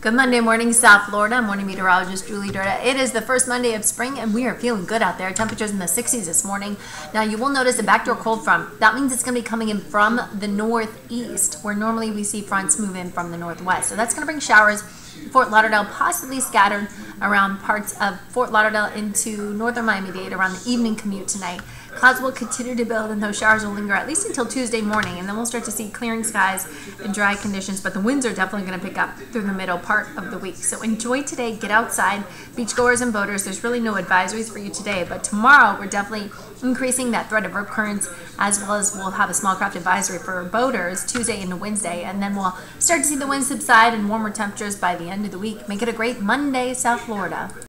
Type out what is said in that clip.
Good Monday morning, South Florida. I'm morning meteorologist Julie Durda. It is the first Monday of spring, and we are feeling good out there. Temperatures in the 60s this morning. Now, you will notice a backdoor cold front. That means it's going to be coming in from the northeast, where normally we see fronts move in from the northwest. So that's going to bring showers to Fort Lauderdale, possibly scattered around parts of Fort Lauderdale into northern Miami-Dade around the evening commute tonight. Clouds will continue to build, and those showers will linger at least until Tuesday morning, and then we'll start to see clearing skies and dry conditions, but the winds are definitely going to pick up through the middle part of the week. So enjoy today, get outside, beachgoers and boaters. There's really no advisories for you today, but tomorrow we're definitely increasing that threat of rip currents, as well as we'll have a small craft advisory for boaters Tuesday into Wednesday, and then we'll start to see the winds subside and warmer temperatures by the end of the week. Make it a great Monday, South Florida.